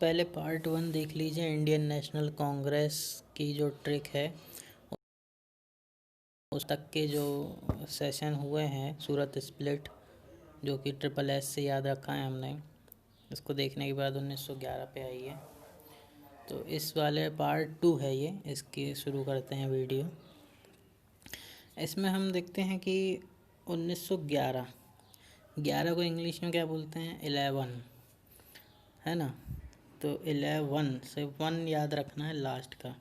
पहले पार्ट 1 देख लीजिए। इंडियन नेशनल कांग्रेस की जो ट्रिक है उस तक के जो सेशन हुए हैं, सूरत स्प्लिट, जो कि SSS से याद रखा है हमने। इसको देखने के बाद 1911 पे आई है। तो इस वाले पार्ट 2 है ये, इसकी शुरू करते हैं वीडियो। इसमें हम देखते हैं कि 1911 11 को इंग्लिश में क्या बोलते हैं? 11, है ना। तो 11 से 1 याद रखना है लास्ट का।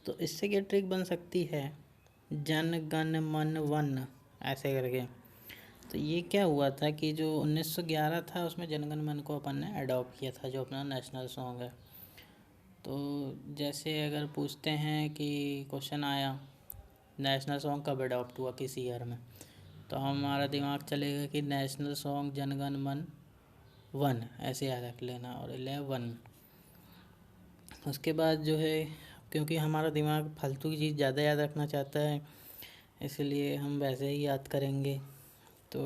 तो इससे क्या ट्रिक बन सकती है? जन गण मन वन, ऐसे करके। तो ये क्या हुआ था कि जो 1911 था उसमें जन गण मन को अपन ने अडॉप्ट किया था, जो अपना नेशनल सॉन्ग है। तो जैसे अगर पूछते हैं कि क्वेश्चन आया नेशनल सॉन्ग कब अडॉप्ट हुआ, किस ईयर में, तो हमारा दिमाग चलेगा कि नेशनल सॉन्ग जन गण मन वन, ऐसे याद रख लेना, और 11। उसके बाद जो है, क्योंकि हमारा दिमाग फालतू की चीज़ ज़्यादा याद रखना चाहता है, इसलिए हम वैसे ही याद करेंगे। तो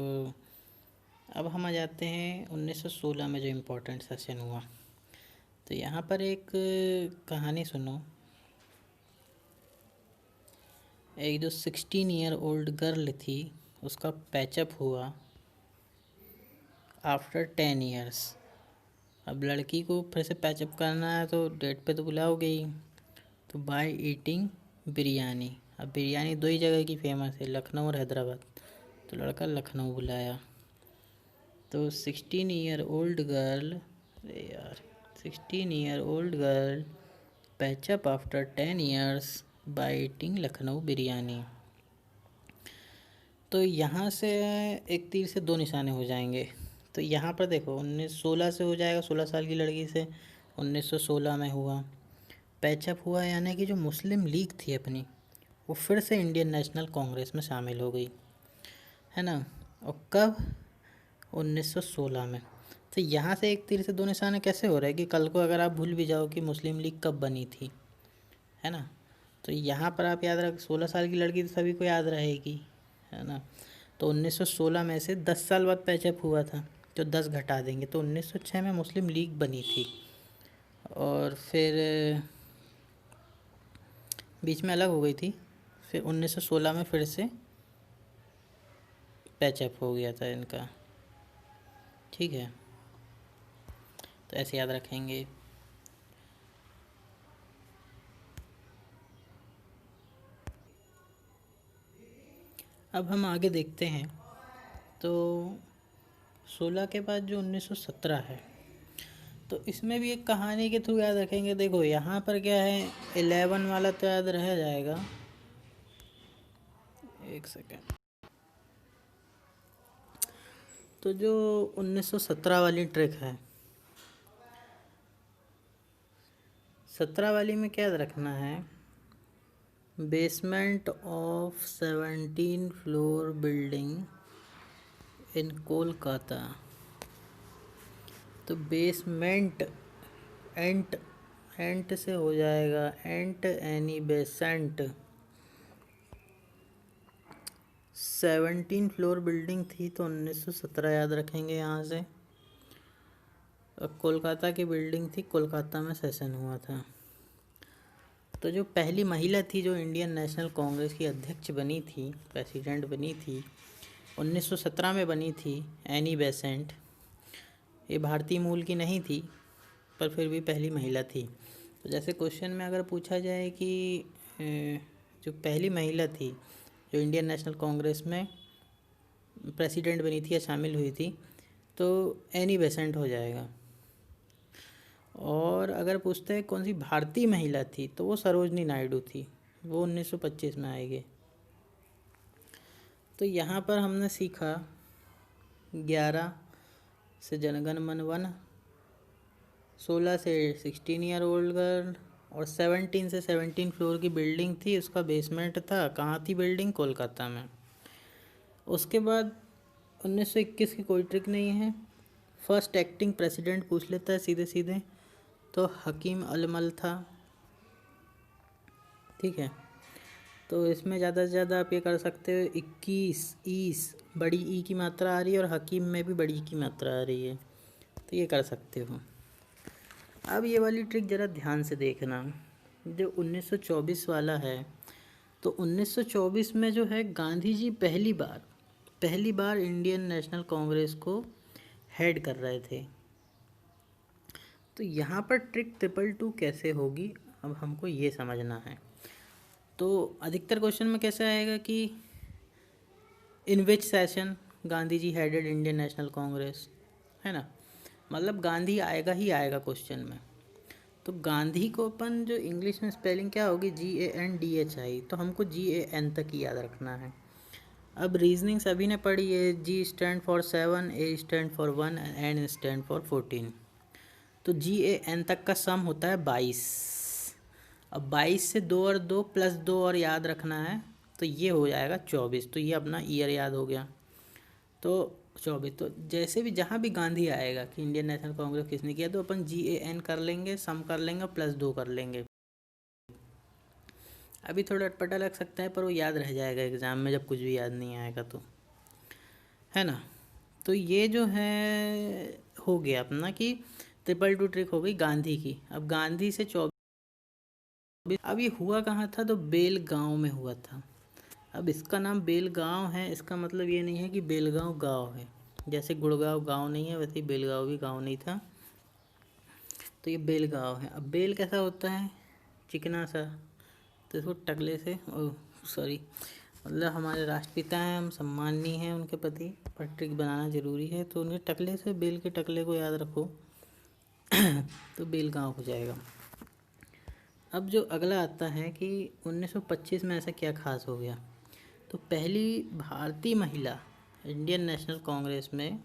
अब हम आ जाते हैं 1916 में जो इम्पोर्टेंट सेशन हुआ। तो यहाँ पर एक कहानी सुनो। एक जो 16 ईयर ओल्ड गर्ल थी, उसका पैचअप हुआ आफ्टर 10 ईयर्स। अब लड़की को फिर से पैचअप करना है तो डेट पे तो बुलाओगे ही। तो बाय ईटिंग बिरयानी। अब बिरयानी 2 ही जगह की फेमस है, लखनऊ और हैदराबाद। तो लड़का लखनऊ बुलाया। तो 16 ईयर ओल्ड गर्ल, अरे यार, 16 year old girl patch up after 10 years by eating Lucknow biryani. तो यहाँ से एक तीर से 2 निशाने हो जाएंगे। तो यहाँ पर देखो 1916 से हो जाएगा, 16 साल की लड़की से 1916 में हुआ पैचअप हुआ, यानी कि जो मुस्लिम लीग थी अपनी, वो फिर से इंडियन नेशनल कांग्रेस में शामिल हो गई, है ना। और कब? 1916 में। तो यहाँ से एक तीर से 2 निशाने कैसे हो रहे हैं कि कल को अगर आप भूल भी जाओ कि मुस्लिम लीग कब बनी थी, है ना। तो यहाँ पर आप याद रख, 16 साल की लड़की तो सभी को याद रहेगी, है ना। तो 1916 में से 10 साल बाद पैचअप हुआ था, तो 10 घटा देंगे तो 1906 में मुस्लिम लीग बनी थी। और फिर बीच में अलग हो गई थी, फिर 1916 में फिर से पैचअप हो गया था इनका, ठीक है। तो ऐसे याद रखेंगे। अब हम आगे देखते हैं। तो 16 के बाद जो 1917 है, तो इसमें भी एक कहानी के थ्रू याद रखेंगे। देखो यहाँ पर क्या है, 11 वाला तो याद रह जाएगा। एक सेकेंड। तो जो 1917 वाली ट्रिक है, 17 वाली में क्या याद रखना है? Basement of 17 floor building in Kolkata. तो बेसमेंट, एंट, एंट से हो जाएगा एंट, एनी बेसेंट। 17 फ्लोर बिल्डिंग थी तो 1917 याद रखेंगे यहाँ से। और कोलकाता की बिल्डिंग थी, कोलकाता में सेशन हुआ था। तो जो पहली महिला थी जो इंडियन नेशनल कांग्रेस की अध्यक्ष बनी थी, प्रेसिडेंट बनी थी, 1917 में बनी थी, एनी बेसेंट। ये भारतीय मूल की नहीं थी, पर फिर भी पहली महिला थी। तो जैसे क्वेश्चन में अगर पूछा जाए कि जो पहली महिला थी जो इंडियन नेशनल कांग्रेस में प्रेसिडेंट बनी थी या शामिल हुई थी, तो एनी बेसेंट हो जाएगा। और अगर पूछते हैं कौन सी भारतीय महिला थी, तो वो सरोजनी नायडू थी, वो 1925 में आएगी। तो यहाँ पर हमने सीखा 11 से जनगण मन वन, 16 से 16 ईयर ओल्ड गर्ल, और 17 से 17 फ्लोर की बिल्डिंग थी, उसका बेसमेंट था। कहाँ थी बिल्डिंग? कोलकाता में। उसके बाद 1921 की कोई ट्रिक नहीं है। फर्स्ट एक्टिंग प्रेसिडेंट पूछ लेता है सीधे सीधे, तो हकीम अलमल था, ठीक है। तो इसमें ज़्यादा से ज़्यादा आप ये कर सकते हो, 21 ईस, बड़ी ई की मात्रा आ रही है और हकीम में भी बड़ी की मात्रा आ रही है, तो ये कर सकते हो। अब ये वाली ट्रिक ज़रा ध्यान से देखना, जो 1924 वाला है, तो 1924 में जो है गांधी जी पहली बार इंडियन नेशनल कांग्रेस को हेड कर रहे थे। तो यहाँ पर ट्रिक 222 कैसे होगी, अब हमको ये समझना है। तो अधिकतर क्वेश्चन में कैसे आएगा कि in which session Gandhi ji headed Indian National Congress, है ना, मतलब गांधी आएगा ही आएगा क्वेश्चन में। तो गांधी को अपन जो इंग्लिश में स्पेलिंग क्या होगी, GANDHI, तो हमको GAN तक ही याद रखना है। अब रीजनिंग सभी ने पढ़ी है, G stand for 7, A stand for 1, N stand for 14। तो GAN तक का सम होता है 22। अब 22 से 2 और 2 प्लस 2 और याद रखना है, तो ये हो जाएगा 24। तो ये अपना ईयर याद हो गया, तो 24। तो जैसे भी जहाँ भी गांधी आएगा कि इंडियन नेशनल कांग्रेस किसने किया, तो अपन GAN कर लेंगे, सम कर लेंगे, प्लस 2 कर लेंगे। अभी थोड़ा अटपटा लग सकता है, पर वो याद रह जाएगा एग्ज़ाम में जब कुछ भी याद नहीं आएगा तो, है ना। तो ये जो है हो गया अपना कि 222 ट्रिक हो गई गांधी की। अब गांधी से 24। अब ये हुआ कहाँ था, तो बेलगांव में हुआ था। अब इसका नाम बेलगांव है, इसका मतलब ये नहीं है कि बेलगांव गांव है, जैसे गुड़गांव गांव नहीं है वैसे ही बेलगांव भी गांव नहीं था। तो ये बेलगांव है। अब बेल कैसा होता है, चिकना सा, तो इसको टकले से, सॉरी, मतलब हमारे राष्ट्रपिता हैं, हम सम्माननीय हैं उनके प्रति, पर ट्रिक बनाना ज़रूरी है, तो उनके टकले से, बेल के टकले को याद रखो तो बेलगांव हो जाएगा। अब जो अगला आता है कि 1925 में ऐसा क्या खास हो गया, तो पहली भारतीय महिला इंडियन नेशनल कांग्रेस में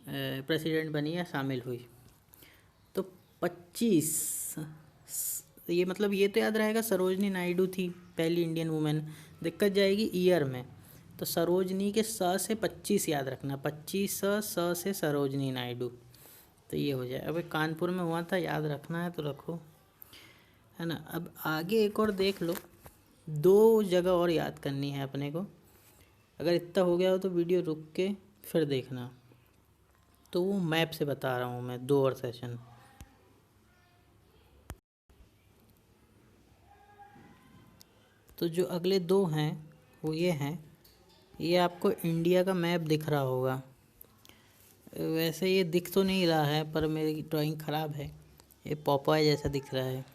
प्रेसिडेंट बनी या शामिल हुई। तो 25, ये मतलब ये तो याद रहेगा सरोजनी नायडू थी पहली इंडियन वुमेन। दिक्कत जाएगी ईयर में, तो सरोजनी के से 25 याद रखना, 25 से सरोजनी नायडू, तो ये हो जाए। अब कानपुर में हुआ था, याद रखना है तो रखो, है ना। अब आगे एक और देख लो, 2 जगह और याद करनी है अपने को। अगर इतना हो गया हो तो वीडियो रुक के फिर देखना, तो वो मैप से बता रहा हूँ मैं, 2 और सेशन। तो जो अगले 2 हैं वो ये हैं, ये आपको इंडिया का मैप दिख रहा होगा, वैसे ये दिख तो नहीं रहा है पर मेरी ड्राइंग ख़राब है, ये पॉपाय जैसा दिख रहा है।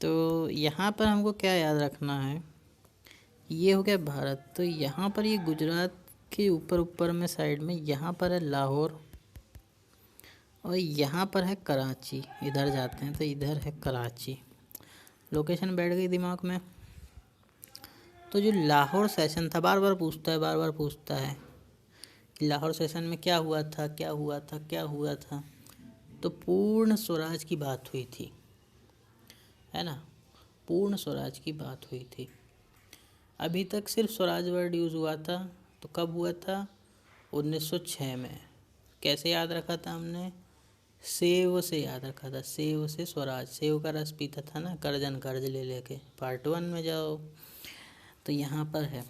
तो यहाँ पर हमको क्या याद रखना है, ये हो गया भारत। तो यहाँ पर ये गुजरात के ऊपर में साइड में यहाँ पर है लाहौर, और यहाँ पर है कराची। इधर जाते हैं तो इधर है कराची, लोकेशन बैठ गई दिमाग में। तो जो लाहौर सेशन था, बार बार पूछता है कि लाहौर सेशन में क्या हुआ था, क्या हुआ था, क्या हुआ था। तो पूर्ण स्वराज की बात हुई थी, है ना, पूर्ण स्वराज की बात हुई थी। अभी तक सिर्फ स्वराज वर्ड यूज़ हुआ था, तो कब हुआ था, 1906 में। कैसे याद रखा था हमने, सेव से याद रखा था, सेव से स्वराज, सेव का रस पीता था ना कर्जन, कर्ज ले लेके, पार्ट 1 में जाओ। तो यहाँ पर है,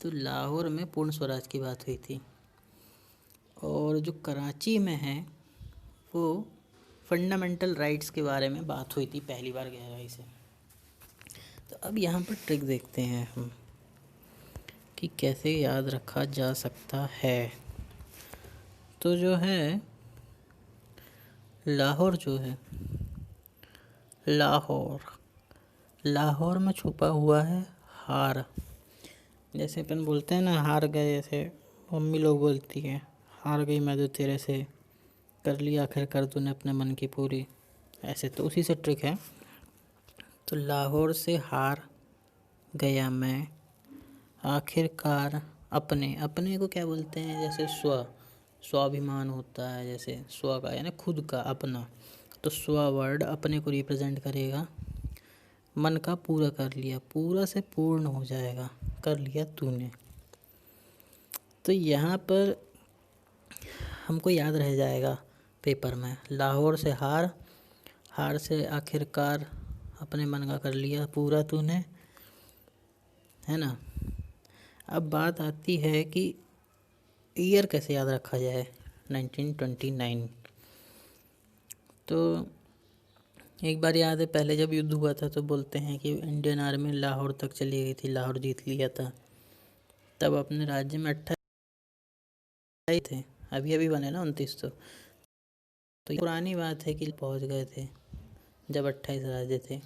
तो लाहौर में पूर्ण स्वराज की बात हुई थी। और जो कराची में है वो फंडामेंटल राइट्स के बारे में बात हुई थी पहली बार गहराई से। तो अब यहाँ पर ट्रिक देखते हैं हम कि कैसे याद रखा जा सकता है। तो जो है लाहौर, जो है लाहौर में छुपा हुआ है हार। जैसे अपन बोलते हैं ना, हार गए, जैसे मम्मी लोग बोलती है, हार गई मैं तो तेरे से, कर लिया आखिरकार तूने अपने मन की पूरी, ऐसे। तो उसी से ट्रिक है। तो लाहौर से हार गया मैं, आखिरकार अपने को क्या बोलते हैं, जैसे स्वाभिमान होता है, जैसे स्व का यानी खुद का, अपना। तो स्व वर्ड अपने को रिप्रेजेंट करेगा। मन का पूरा कर लिया, पूरा से पूर्ण हो जाएगा, कर लिया तूने। तो यहाँ पर हमको याद रह जाएगा पेपर में, लाहौर से हार से आखिरकार, अपने मन का कर लिया पूरा तूने, है ना। अब बात आती है कि ईयर कैसे याद रखा जाए, 1929। तो एक बार याद है पहले जब युद्ध हुआ था तो बोलते हैं कि इंडियन आर्मी लाहौर तक चली गई थी, लाहौर जीत लिया था। तब अपने राज्य में 28 थे, अभी अभी बने ना 29। तो ये पुरानी बात है कि पहुंच गए थे जब 28 राज्य थे।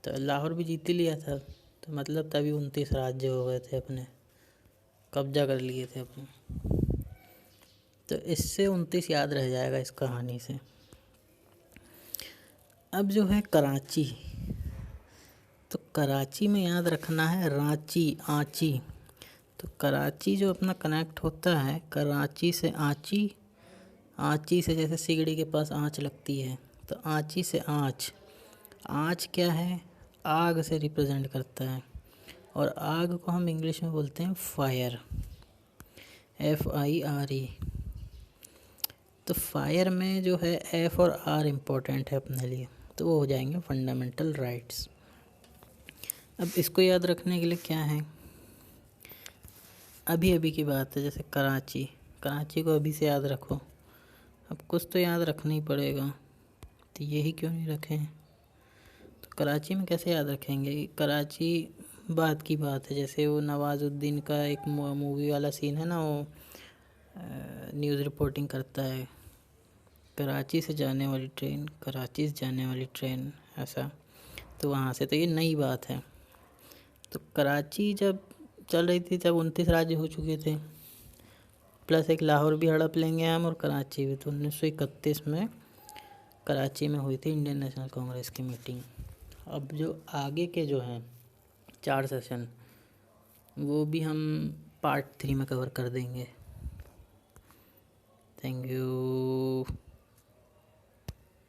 तो लाहौर भी जीत ही लिया था, तो मतलब तभी 29 राज्य हो गए थे, अपने कब्जा कर लिए थे अपने। तो इससे 29 याद रह जाएगा इस कहानी से। अब जो है कराची, तो कराची में याद रखना है रांची, आंची। तो कराची जो अपना कनेक्ट होता है कराची से आंची, आंची से जैसे सिगड़ी के पास आंच लगती है, तो आंची से आंच। आंच क्या है? आग से रिप्रेजेंट करता है, और आग को हम इंग्लिश में बोलते हैं फायर, FIRE। तो फायर में जो है F और R इम्पोर्टेंट है अपने लिए, तो वो हो जाएंगे फंडामेंटल राइट्स। अब इसको याद रखने के लिए क्या है, अभी अभी की बात है, जैसे कराची, कराची को अभी से याद रखो। अब कुछ तो याद रखना ही पड़ेगा, तो यही क्यों नहीं रखें। तो कराची में कैसे याद रखेंगे? कराची बात की बात है, जैसे वो नवाजुद्दीन का एक मूवी वाला सीन है ना, वो न्यूज़ रिपोर्टिंग करता है, कराची से जाने वाली ट्रेन, कराची से जाने वाली ट्रेन, ऐसा। तो वहाँ से, तो ये नई बात है। तो कराची जब चल रही थी तब 29 राज्य हो चुके थे, प्लस एक लाहौर भी हड़प लेंगे हम, और कराची भी। तो 1931 में कराची में हुई थी इंडियन नेशनल कांग्रेस की मीटिंग। अब जो आगे के जो हैं 4 सेशन, वो भी हम पार्ट 3 में कवर कर देंगे। Thank you.